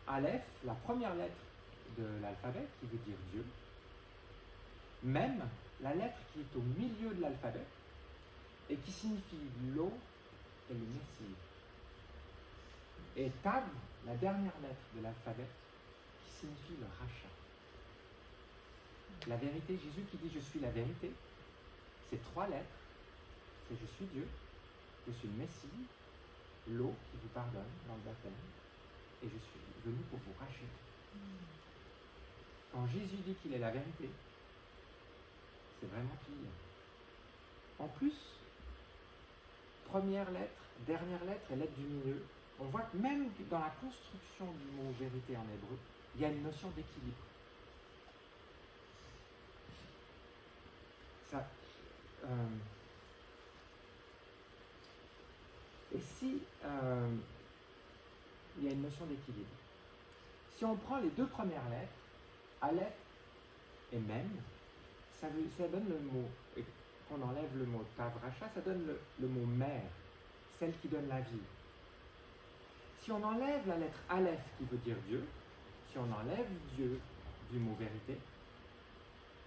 S1: Aleph, la première lettre de l'alphabet, qui veut dire Dieu. Même, la lettre qui est au milieu de l'alphabet, et qui signifie l'eau et le Messie. Et Tav, la dernière lettre de l'alphabet, qui signifie le rachat. La vérité, Jésus qui dit « Je suis la vérité », c'est 3 lettres. C'est je suis Dieu, je suis le Messie, l'eau qui vous pardonne dans le baptême, et je suis venu pour vous racheter. Quand Jésus dit qu'il est la vérité, c'est vraiment qu'il y est. En plus, première lettre, dernière lettre et lettre du milieu, on voit que même dans la construction du mot vérité en hébreu, il y a une notion d'équilibre. Ça, et si il y a une notion d'équilibre, si on prend les 2 premières lettres, Aleph et Mem, ça donne le mot, et qu'on enlève le mot Tavracha, ça donne le mot mère, celle qui donne la vie. Si on enlève la lettre Aleph qui veut dire Dieu, si on enlève Dieu du mot vérité,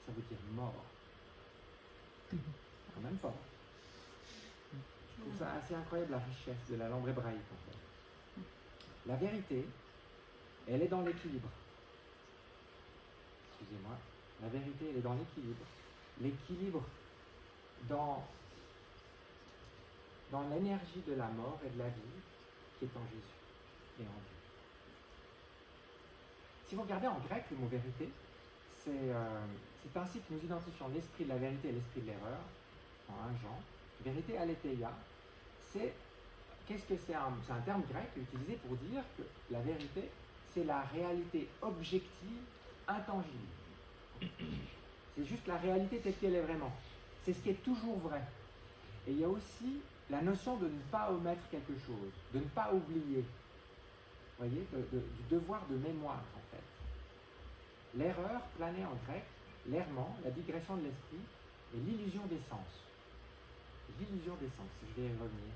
S1: ça veut dire mort. C'est quand même fort. Je trouve ça assez incroyable la richesse de la langue hébraïque en fait. La vérité, elle est dans l'équilibre. Excusez-moi. La vérité, elle est dans l'équilibre. L'équilibre dans l'énergie de la mort et de la vie qui est en Jésus et en Dieu. Si vous regardez en grec le mot vérité, c'est ainsi que nous identifions l'esprit de la vérité et l'esprit de l'erreur, en 1 Jean. Vérité aletheia, qu'est-ce que c'est un terme grec utilisé pour dire que la vérité, c'est la réalité objective, intangible. C'est juste la réalité telle qu'elle est vraiment. C'est ce qui est toujours vrai. Et il y a aussi la notion de ne pas omettre quelque chose, de ne pas oublier. Vous voyez, du devoir de mémoire en fait. L'erreur planait en grec, l'errement, la digression de l'esprit et l'illusion des sens. L'illusion des sens, je vais y revenir.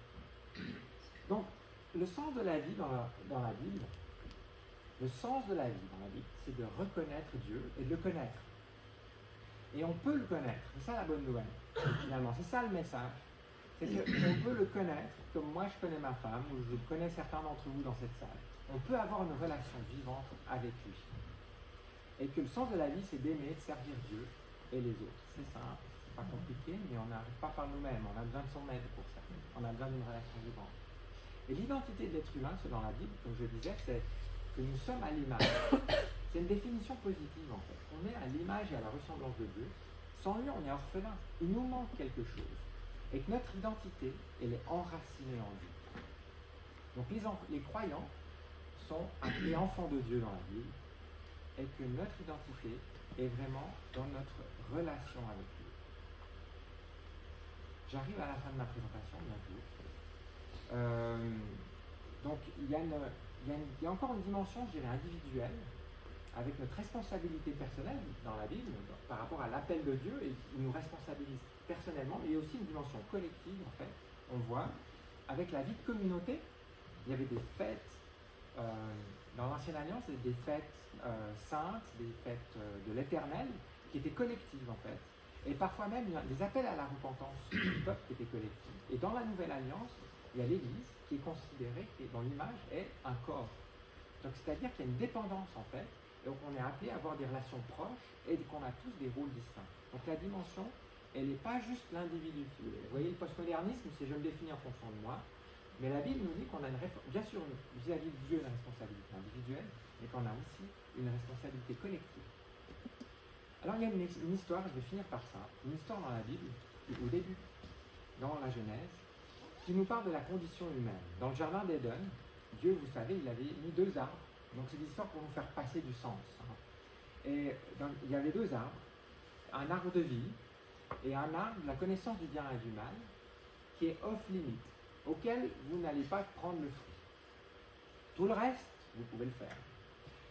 S1: Donc, le sens de la vie dans la Bible, c'est de reconnaître Dieu et de le connaître. Et on peut le connaître, c'est ça la bonne nouvelle, finalement, c'est ça le message. C'est qu'on peut le connaître, comme moi je connais ma femme, ou je connais certains d'entre vous dans cette salle. On peut avoir une relation vivante avec lui. Et que le sens de la vie, c'est d'aimer, de servir Dieu et les autres. C'est simple, c'est pas compliqué, mais on n'arrive pas par nous-mêmes, on a besoin de son aide pour ça. On a besoin d'une relation vivante. Et l'identité de l'être humain, selon la Bible, comme je disais, c'est que nous sommes à l'image. C'est une définition positive en fait. On est à l'image et à la ressemblance de Dieu. Sans lui, on est orphelin. Il nous manque quelque chose. Et que notre identité, elle est enracinée en Dieu. Donc les croyants sont appelés enfants de Dieu dans la Bible, et que notre identité est vraiment dans notre relation avec lui. J'arrive à la fin de ma présentation bientôt. Donc il y a encore une dimension, je dirais, individuelle, avec notre responsabilité personnelle dans la Bible, par rapport à l'appel de Dieu, et il nous responsabilise personnellement, mais il y a aussi une dimension collective, en fait. On voit, avec la vie de communauté, il y avait des fêtes, dans l'Ancienne Alliance, des fêtes saintes, des fêtes de l'Éternel, qui étaient collectives, en fait. Et parfois même, il y a des appels à la repentance du peuple qui étaient collectifs. Et dans la Nouvelle Alliance, il y a l'Église qui est considérée, qui dans l'image, est un corps. Donc c'est-à-dire qu'il y a une dépendance, en fait, et donc on est appelé à avoir des relations proches et qu'on a tous des rôles distincts. Donc la dimension, elle n'est pas juste l'individu. Vous voyez, le postmodernisme, c'est je me définis en fonction de moi, mais la Bible nous dit qu'on a bien sûr vis-à-vis de Dieu une responsabilité individuelle, mais qu'on a aussi une responsabilité collective. Alors il y a une histoire, je vais finir par ça, une histoire dans la Bible, au début, dans la Genèse, qui nous parle de la condition humaine. Dans le jardin d'Éden, Dieu, vous savez, il avait mis 2 arbres. Donc c'est des histoires pour nous faire passer du sens. Et il y avait 2 arbres, un arbre de vie et un arbre de la connaissance du bien et du mal, qui est off-limit, auquel vous n'allez pas prendre le fruit. Tout le reste, vous pouvez le faire.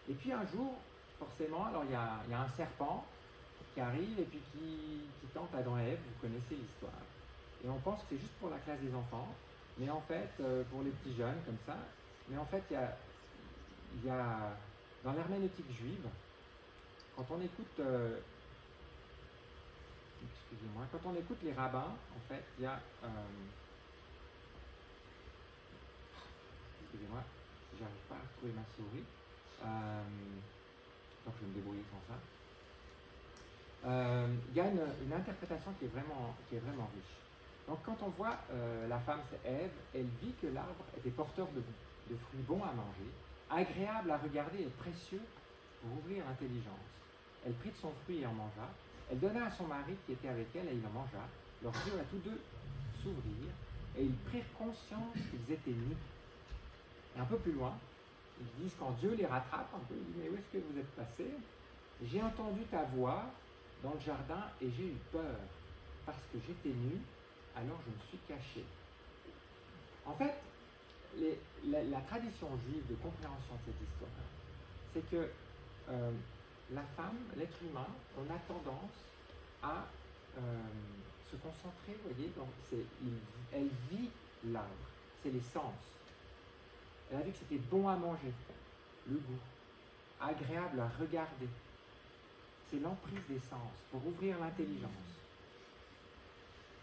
S1: Et puis un jour, forcément, alors il y a un serpent qui arrive et puis qui tente Adam et Ève, vous connaissez l'histoire. Et on pense que c'est juste pour la classe des enfants, mais en fait, pour les petits jeunes comme ça, mais en fait, il y a dans l'herméneutique juive, quand on écoute, excusez-moi, quand on écoute les rabbins, en fait, il y a, excusez-moi, j'arrive pas à retrouver ma souris, donc je vais me débrouiller sans ça. Il y a une interprétation qui est vraiment riche. Donc quand on voit la femme, c'est Ève, elle vit que l'arbre était porteur de fruits bons à manger, agréable à regarder et précieux pour ouvrir l'intelligence. Elle prit de son fruit et en mangea. Elle donna à son mari qui était avec elle et il en mangea. Leurs yeux à tous deux s'ouvrirent et ils prirent conscience qu'ils étaient nus. Et un peu plus loin, ils disent quand Dieu les rattrape un peu, il dit mais où est-ce que vous êtes passés? J'ai entendu ta voix dans le jardin et j'ai eu peur parce que j'étais nu, alors je me suis caché. En fait, la tradition juive de compréhension de cette histoire, c'est que la femme, l'être humain, on a tendance à se concentrer, vous voyez, elle vit l'arbre, c'est les sens. Elle a vu que c'était bon à manger, le goût, agréable à regarder. C'est l'emprise des sens pour ouvrir l'intelligence.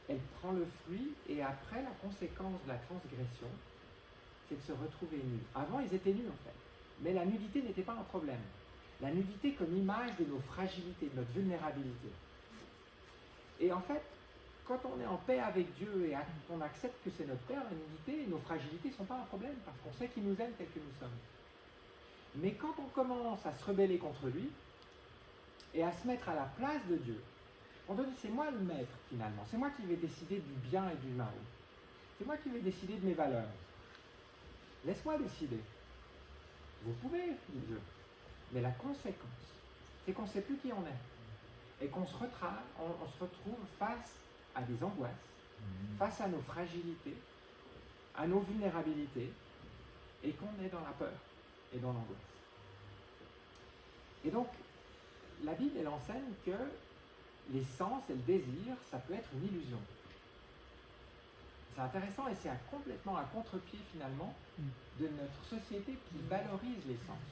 S1: Elle prend le fruit et après la conséquence de la transgression, c'est de se retrouver nus. Avant, ils étaient nus en fait, mais la nudité n'était pas un problème. La nudité comme image de nos fragilités, de notre vulnérabilité. Et en fait, quand on est en paix avec Dieu et qu'on accepte que c'est notre Père, la nudité et nos fragilités ne sont pas un problème parce qu'on sait qu'il nous aime tel que nous sommes. Mais quand on commence à se rebeller contre lui et à se mettre à la place de Dieu, on doit dire c'est moi le maître finalement, c'est moi qui vais décider du bien et du mal. C'est moi qui vais décider de mes valeurs. Laisse-moi décider. Vous pouvez, dit Dieu. Mais la conséquence, c'est qu'on ne sait plus qui on est. Et qu'on se retrouve face à des angoisses, face à nos fragilités, à nos vulnérabilités, et qu'on est dans la peur et dans l'angoisse. Et donc, la Bible, elle enseigne que les sens et le désir, ça peut être une illusion. C'est intéressant et c'est complètement à contre-pied finalement de notre société qui valorise les sens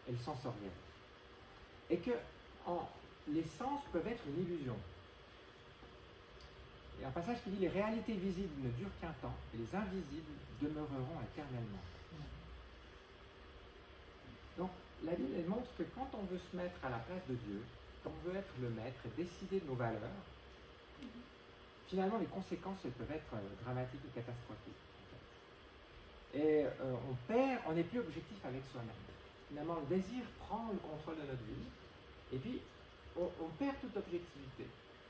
S1: et le sensoriel. Et que les sens peuvent être une illusion. Il y a un passage qui dit « Les réalités visibles ne durent qu'un temps, et les invisibles demeureront éternellement. » Donc, la Bible, elle montre que quand on veut se mettre à la place de Dieu, quand on veut être le maître et décider de nos valeurs, finalement, les conséquences, elles peuvent être dramatiques et catastrophiques. En fait. Et on n'est plus objectif avec soi-même. Finalement, le désir prend le contrôle de notre vie, et puis on perd toute objectivité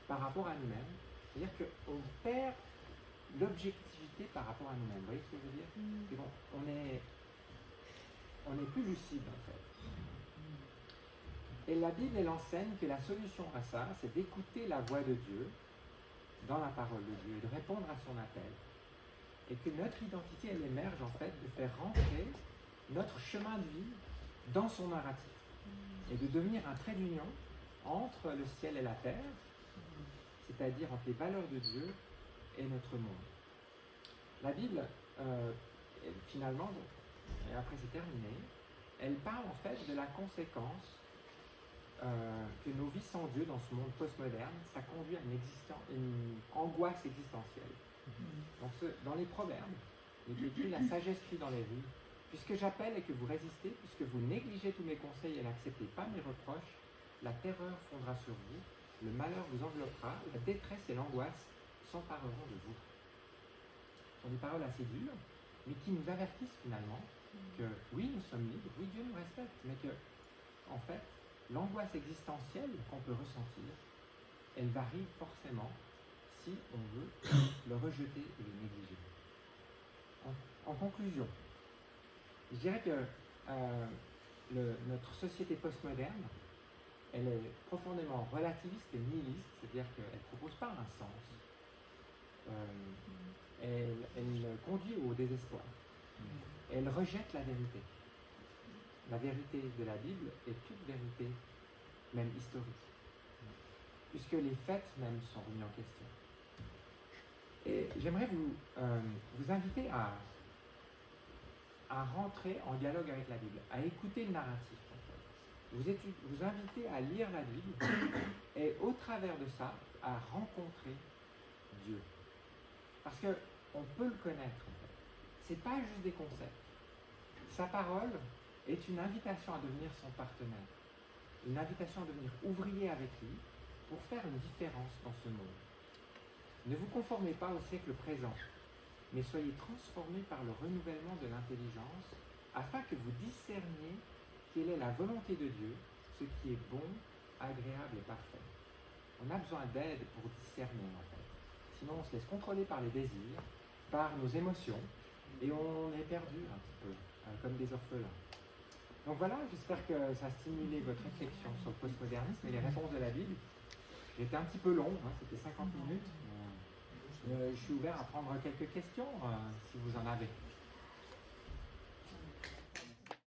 S1: par rapport à nous-mêmes. C'est-à-dire qu'on perd l'objectivité par rapport à nous-mêmes. Vous voyez ce que je veux dire? Et bon, on n'est plus lucide en fait. Et la Bible, elle enseigne que la solution à ça, c'est d'écouter la voix de Dieu dans la parole de Dieu, et de répondre à son appel. Et que notre identité, elle émerge en fait de faire rentrer notre chemin de vie dans son narratif. Et de devenir un trait d'union entre le ciel et la terre, c'est-à-dire entre les valeurs de Dieu et notre monde. La Bible, finalement, et après c'est terminé, elle parle en fait de la conséquence que nos vies sans Dieu dans ce monde postmoderne, ça conduit à une angoisse existentielle. Donc dans les proverbes, il est écrit « La sagesse crie dans les rues, puisque j'appelle et que vous résistez, puisque vous négligez tous mes conseils et n'acceptez pas mes reproches, la terreur fondra sur vous, le malheur vous enveloppera, la détresse et l'angoisse s'empareront de vous. » Ce sont des paroles assez dures, mais qui nous avertissent finalement que oui, nous sommes libres, oui, Dieu nous respecte, mais que, en fait, l'angoisse existentielle qu'on peut ressentir, elle varie forcément si on veut le rejeter et le négliger. En conclusion, je dirais que notre société postmoderne, elle est profondément relativiste et nihiliste, c'est-à-dire qu'elle ne propose pas un sens. Elle conduit au désespoir. Elle rejette la vérité. La vérité de la Bible est toute vérité, même historique, puisque les faits même sont remis en question. Et j'aimerais vous inviter à rentrer en dialogue avec la Bible, à écouter le narratif. En fait. Vous inviter à lire la Bible et au travers de ça, à rencontrer Dieu. Parce qu'on peut le connaître. En fait. Ce n'est pas juste des concepts. Sa parole est une invitation à devenir son partenaire. une invitation à devenir ouvrier avec lui pour faire une différence dans ce monde. Ne vous conformez pas au siècle présent, mais soyez transformés par le renouvellement de l'intelligence, afin que vous discerniez quelle est la volonté de Dieu, ce qui est bon, agréable et parfait. On a besoin d'aide pour discerner en fait. Sinon on se laisse contrôler par les désirs, par nos émotions, et on est perdu un petit peu, comme des orphelins. Donc voilà, j'espère que ça a stimulé votre réflexion sur le postmodernisme et les réponses de la Bible. J'étais un petit peu long, hein, c'était 50 minutes. Je suis ouvert à prendre quelques questions si vous en avez.